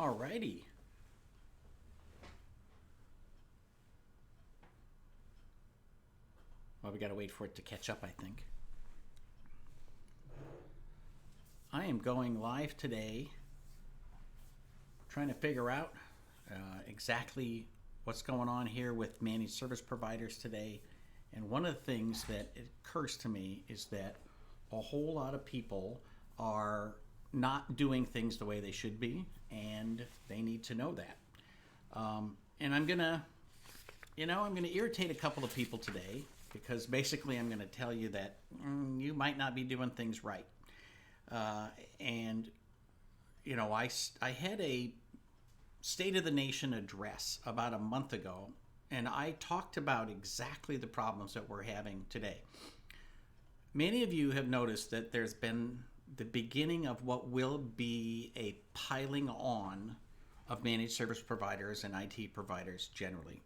Alrighty. Well, we gotta wait for it to catch up, I think. I am going live today, trying to figure out exactly what's going on here with managed service providers today. And one of the things that occurs to me is that a whole lot of people are not doing things the way they should be, and they need to know that. And I'm gonna irritate a couple of people today because basically I'm gonna tell you that you might not be doing things right. And I had a State of the Nation address about a month ago, and I talked about exactly the problems that we're having today. Many of you have noticed that there's been the beginning of what will be a piling on of managed service providers and IT providers generally.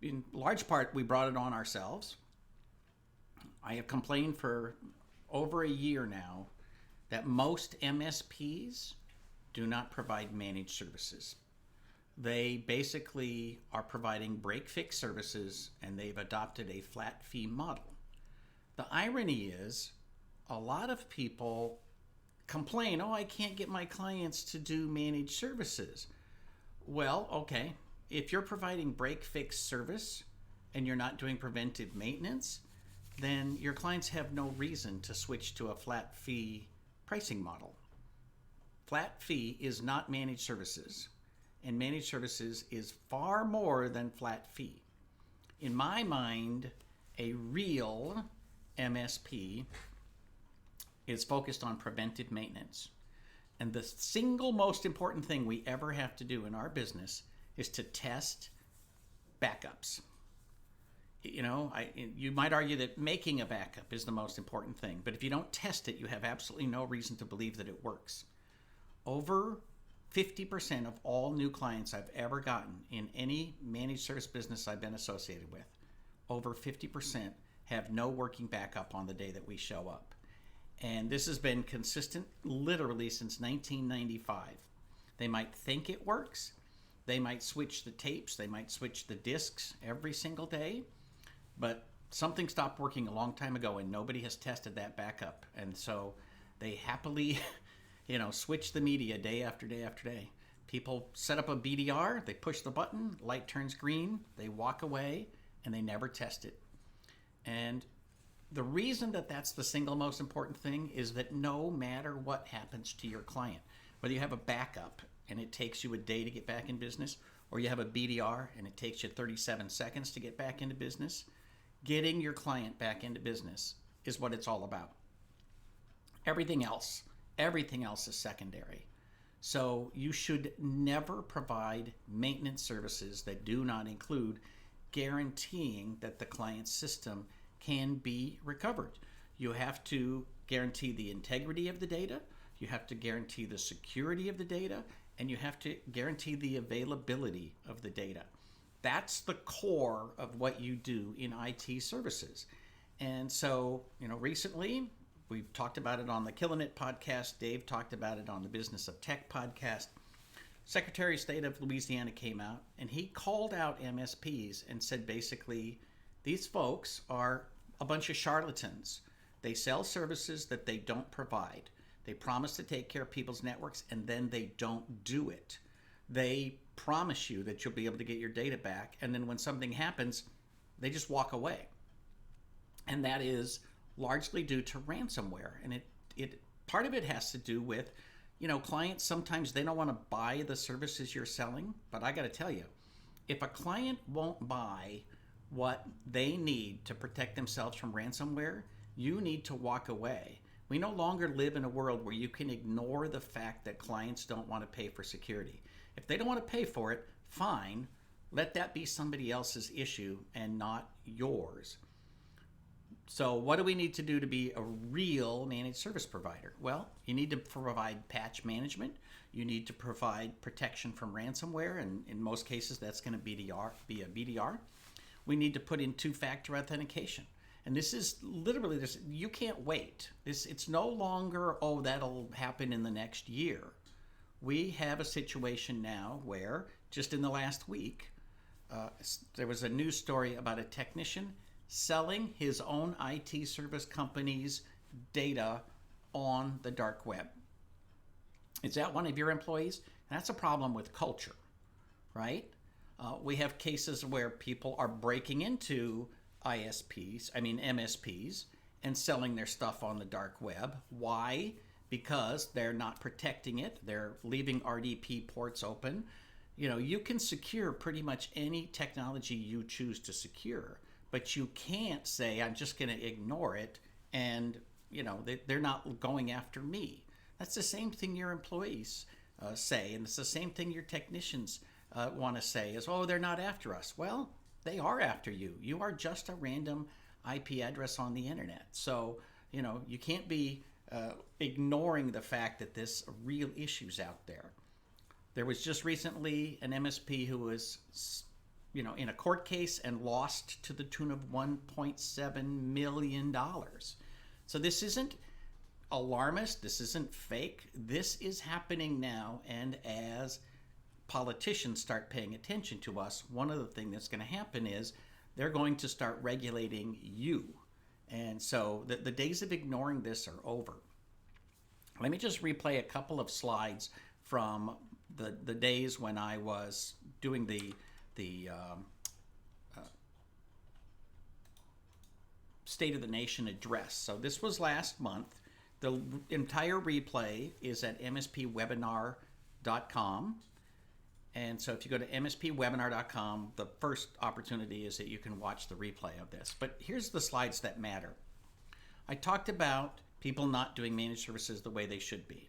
In large part, we brought it on ourselves. I have complained for over a year now that most MSPs do not provide managed services. They basically are providing break-fix services, and they've adopted a flat fee model. The irony is, a lot of people complain, I can't get my clients to do managed services. Well, okay, if you're providing break-fix service and you're not doing preventive maintenance, then your clients have no reason to switch to a flat fee pricing model. Flat fee is not managed services, and managed services is far more than flat fee. In my mind, a real MSP is focused on preventive maintenance. And the single most important thing we ever have to do in our business is to test backups. You might argue that making a backup is the most important thing, but if you don't test it, you have absolutely no reason to believe that it works. Over 50% of all new clients I've ever gotten in any managed service business I've been associated with, over 50% have no working backup on the day that we show up. And this has been consistent literally since 1995. They might think it works. They might switch the tapes. They might switch the discs every single day. But something stopped working a long time ago, and nobody has tested that backup. And so they happily switch the media day after day after day. People set up a BDR, they push the button, light turns green, they walk away, and they never test it. And the reason that that's the single most important thing is that no matter what happens to your client, whether you have a backup and it takes you a day to get back in business, or you have a BDR and it takes you 37 seconds to get back into business, getting your client back into business is what it's all about. Everything else is secondary. So you should never provide maintenance services that do not include guaranteeing that the client's system can be recovered. You have to guarantee the integrity of the data, you have to guarantee the security of the data, and you have to guarantee the availability of the data. That's the core of what you do in IT services. And so, recently, we've talked about it on the Killing It podcast. Dave talked about it on the Business of Tech podcast. Secretary of State of Louisiana came out and he called out MSPs and said basically, these folks are a bunch of charlatans. They sell services that they don't provide. They promise to take care of people's networks and then they don't do it. They promise you that you'll be able to get your data back, and then when something happens, they just walk away. And that is largely due to ransomware. And it part of it has to do with, clients sometimes they don't want to buy the services you're selling, but I got to tell you, if a client won't buy what they need to protect themselves from ransomware, you need to walk away. We no longer live in a world where you can ignore the fact that clients don't want to pay for security. If they don't want to pay for it, fine, let that be somebody else's issue and not yours. So what do we need to do to be a real managed service provider? Well, you need to provide patch management. You need to provide protection from ransomware, and in most cases that's going to be a BDR. We need to put in two-factor authentication. And this is literally this. You can't wait. It's no longer, that'll happen in the next year. We have a situation now where, just in the last week, there was a news story about a technician selling his own IT service company's data on the dark web. Is that one of your employees? That's a problem with culture, right? We have cases where people are breaking into MSPs, and selling their stuff on the dark web. Why? Because they're not protecting it. They're leaving RDP ports open. You can secure pretty much any technology you choose to secure, but you can't say, I'm just going to ignore it and, they're not going after me. That's the same thing your employees say, and it's the same thing your technicians want to say is, oh, they're not after us. Well, they are after you. You are just a random IP address on the internet. So, you can't be ignoring the fact that there's real issues out there. There was just recently an MSP who was, in a court case and lost to the tune of $1.7 million. So this isn't alarmist. This isn't fake. This is happening now. And as politicians start paying attention to us, one of the things that's going to happen is they're going to start regulating you. And so the days of ignoring this are over. Let me just replay a couple of slides from the days when I was doing the State of the Nation address. So this was last month. The entire replay is at mspwebinar.com. And so if you go to mspwebinar.com, the first opportunity is that you can watch the replay of this. But here's the slides that matter. I talked about people not doing managed services the way they should be.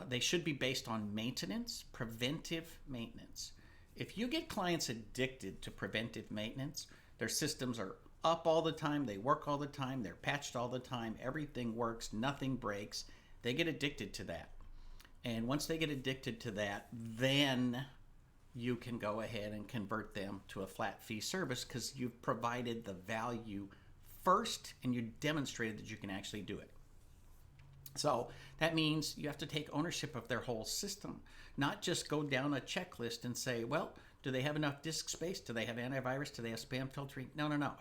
They should be based on maintenance, preventive maintenance. If you get clients addicted to preventive maintenance, their systems are up all the time, they work all the time, they're patched all the time, everything works, nothing breaks. They get addicted to that. And once they get addicted to that, then you can go ahead and convert them to a flat fee service because you've provided the value first and you demonstrated that you can actually do it. So that means you have to take ownership of their whole system, not just go down a checklist and say, well, do they have enough disk space? Do they have antivirus? Do they have spam filtering? No.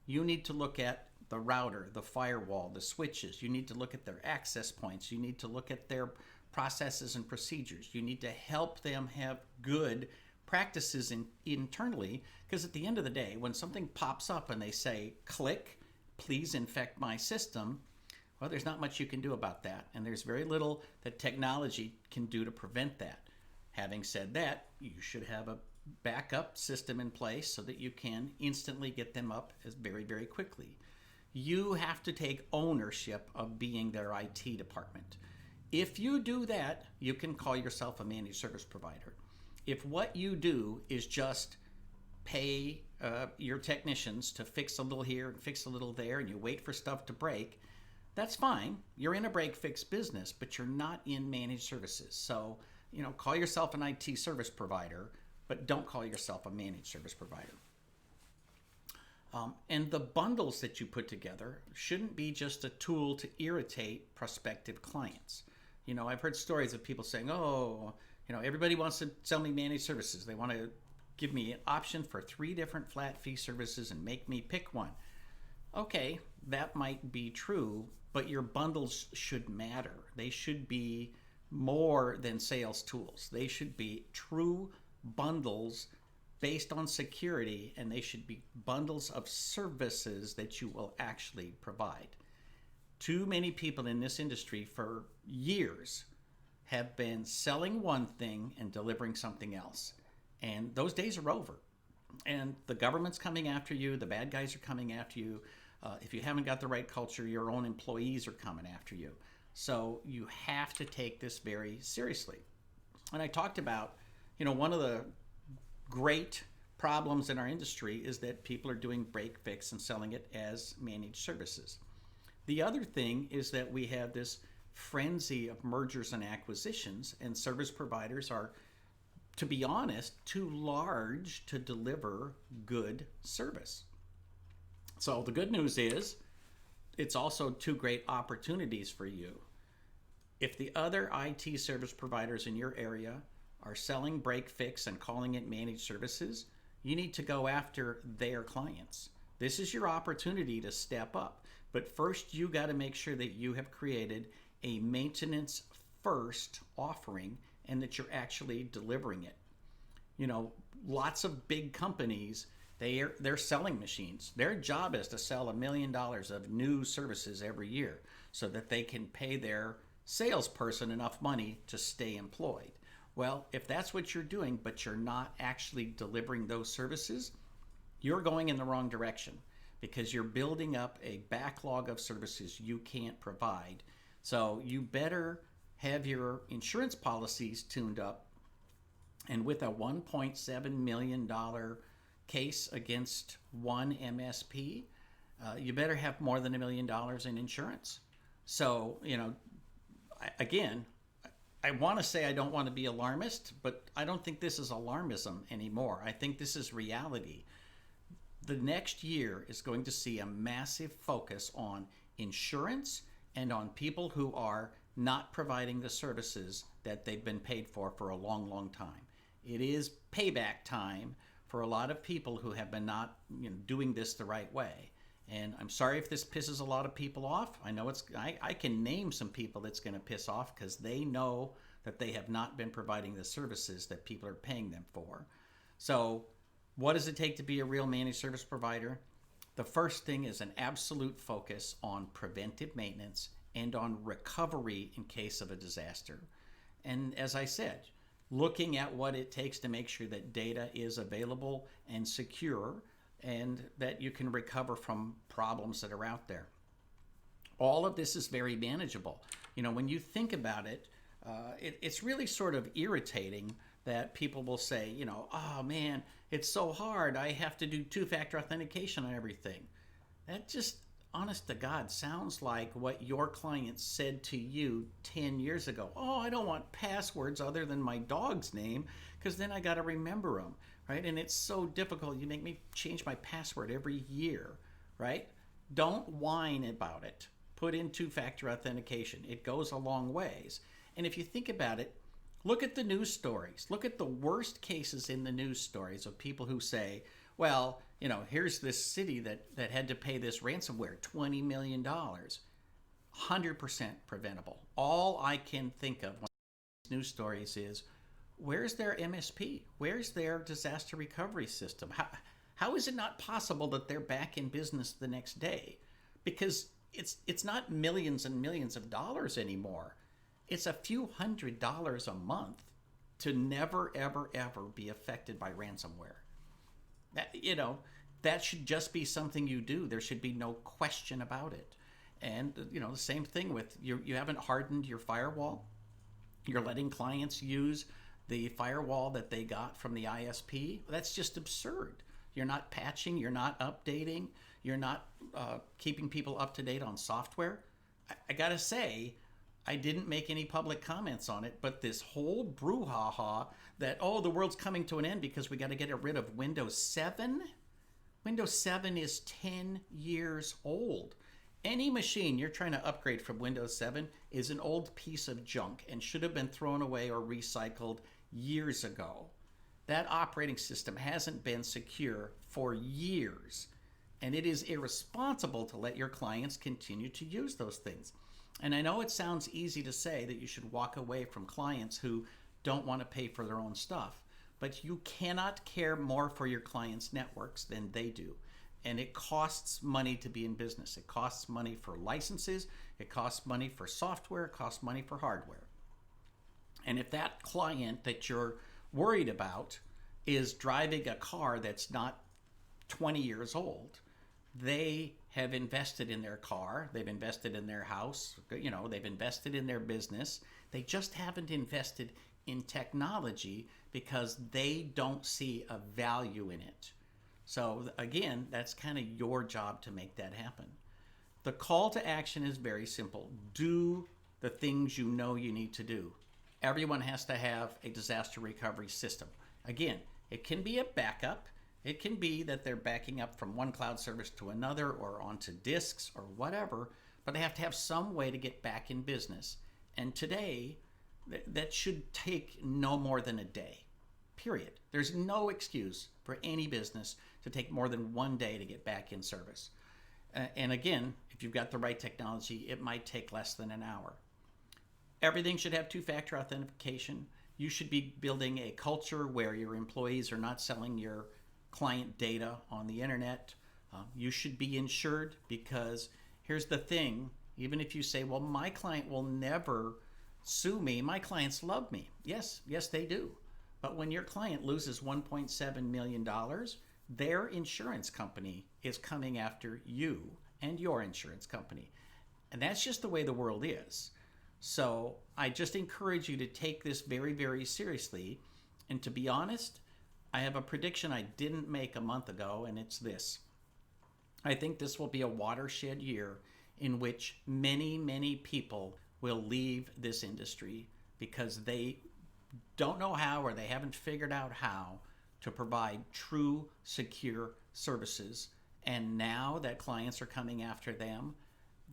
You need to look at the router, the firewall, the switches. You need to look at their access points. You need to look at their processes and procedures. You need to help them have good practices internally, because at the end of the day, when something pops up and they say, click, please infect my system, well, there's not much you can do about that, and there's very little that technology can do to prevent that. Having said that, you should have a backup system in place so that you can instantly get them up as very, very quickly. You have to take ownership of being their IT department. If you do that, you can call yourself a managed service provider. If what you do is just pay your technicians to fix a little here and fix a little there, and you wait for stuff to break, that's fine. You're in a break-fix business, but you're not in managed services. So, call yourself an IT service provider, but don't call yourself a managed service provider. And the bundles that you put together shouldn't be just a tool to irritate prospective clients. I've heard stories of people saying, everybody wants to sell me managed services. They want to give me an option for 3 different flat fee services and make me pick one. Okay, that might be true, but your bundles should matter. They should be more than sales tools. They should be true bundles based on security, and they should be bundles of services that you will actually provide. Too many people in this industry for years have been selling one thing and delivering something else. And those days are over. And the government's coming after you. The bad guys are coming after you. If you haven't got the right culture, your own employees are coming after you. So you have to take this very seriously. And I talked about, one of the great problems in our industry is that people are doing break fix and selling it as managed services. The other thing is that we have this frenzy of mergers and acquisitions, and service providers are, to be honest, too large to deliver good service. So the good news is it's also 2 great opportunities for you. If the other IT service providers in your area are selling break fix and calling it managed services, you need to go after their clients. This is your opportunity to step up. But first, you got to make sure that you have created a maintenance first offering and that you're actually delivering it. You know, lots of big companies, they're selling machines. Their job is to sell $1 million of new services every year so that they can pay their salesperson enough money to stay employed. Well, if that's what you're doing, but you're not actually delivering those services, you're going in the wrong direction because you're building up a backlog of services you can't provide. So you better have your insurance policies tuned up. And with a $1.7 million case against one MSP, you better have more than $1 million in insurance. So, you know, again, I want to say I don't want to be alarmist, but I don't think this is alarmism anymore. I think this is reality. The next year is going to see a massive focus on insurance and on people who are not providing the services that they've been paid for a long, long time. It is payback time for a lot of people who have been not doing this the right way. And I'm sorry if this pisses a lot of people off. I know I can name some people that's going to piss off because they know that they have not been providing the services that people are paying them for. So what does it take to be a real managed service provider? The first thing is an absolute focus on preventive maintenance and on recovery in case of a disaster. And as I said, looking at what it takes to make sure that data is available and secure and that you can recover from problems that are out there. All of this is very manageable. You know, when you think about it, it's really sort of irritating that people will say, you know, oh man, it's so hard. I have to do two-factor authentication on everything. That just, honest to God, sounds like what your client said to you 10 years ago. Oh, I don't want passwords other than my dog's name because then I got to remember them, right? And it's so difficult. You make me change my password every year, right? Don't whine about it. Put in two-factor authentication. It goes a long ways. And if you think about it, look at the news stories. Look at the worst cases in the news stories of people who say, well, you know, here's this city that had to pay this ransomware, $20 million. 100% preventable. All I can think of when these news stories is, where's their MSP? Where's their disaster recovery system? How is it not possible that they're back in business the next day? Because it's not millions and millions of dollars anymore. It's a few $100s a month to never, ever, ever be affected by ransomware. That should just be something you do. There should be no question about it. And, the same thing with you haven't hardened your firewall. You're letting clients use the firewall that they got from the ISP. That's just absurd. You're not patching. You're not updating. You're not keeping people up to date on software. I got to say, I didn't make any public comments on it, but this whole brouhaha that, oh, the world's coming to an end because we got to get rid of Windows 7. Windows 7 is 10 years old. Any machine you're trying to upgrade from Windows 7 is an old piece of junk and should have been thrown away or recycled years ago. That operating system hasn't been secure for years, and it is irresponsible to let your clients continue to use those things. And I know it sounds easy to say that you should walk away from clients who don't want to pay for their own stuff, but you cannot care more for your clients' networks than they do. And it costs money to be in business. It costs money for licenses. It costs money for software. It costs money for hardware. And if that client that you're worried about is driving a car that's not 20 years old, they have invested in their car, they've invested in their house, they've invested in their business. They just haven't invested in technology because they don't see a value in it. So again, that's kind of your job to make that happen. The call to action is very simple. Do the things you know you need to do. Everyone has to have a disaster recovery system. Again, it can be a backup. It can be that they're backing up from one cloud service to another or onto disks or whatever, but they have to have some way to get back in business. And today, that should take no more than a day, period. There's no excuse for any business to take more than one day to get back in service. And again, if you've got the right technology, it might take less than an hour. Everything should have two-factor authentication. You should be building a culture where your employees are not selling your client data on the internet. You should be insured, because here's the thing. Even if you say, well, my client will never sue me, my clients love me. Yes, they do. But when your client loses $1.7 million, their insurance company is coming after you and your insurance company. And that's just the way the world is. So I just encourage you to take this very, very seriously. And to be honest, I have a prediction I didn't make a month ago, and it's this. I think this will be a watershed year in which many, many people will leave this industry because they don't know how, or they haven't figured out how to provide true, secure services. And now that clients are coming after them,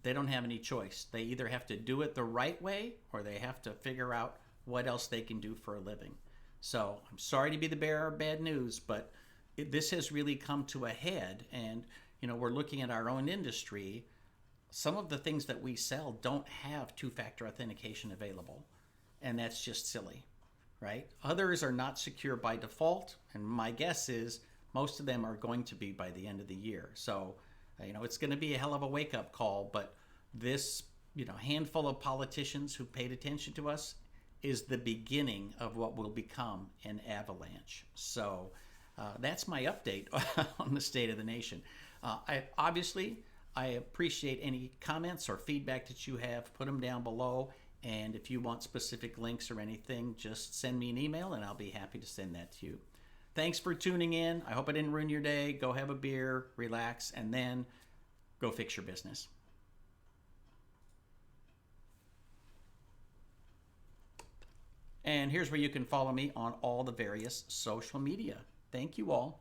they don't have any choice. They either have to do it the right way, or they have to figure out what else they can do for a living. So I'm sorry to be the bearer of bad news, but this has really come to a head. And we're looking at our own industry. Some of the things that we sell don't have two-factor authentication available, and that's just silly, right? Others are not secure by default, and my guess is most of them are going to be by the end of the year. So it's going to be a hell of a wake-up call, but this, handful of politicians who paid attention to us is the beginning of what will become an avalanche. So that's my update on the state of the nation. I appreciate any comments or feedback that you have. Put them down below. And if you want specific links or anything, just send me an email and I'll be happy to send that to you. Thanks for tuning in. I hope I didn't ruin your day. Go have a beer, relax, and then go fix your business. And here's where you can follow me on all the various social media. Thank you all.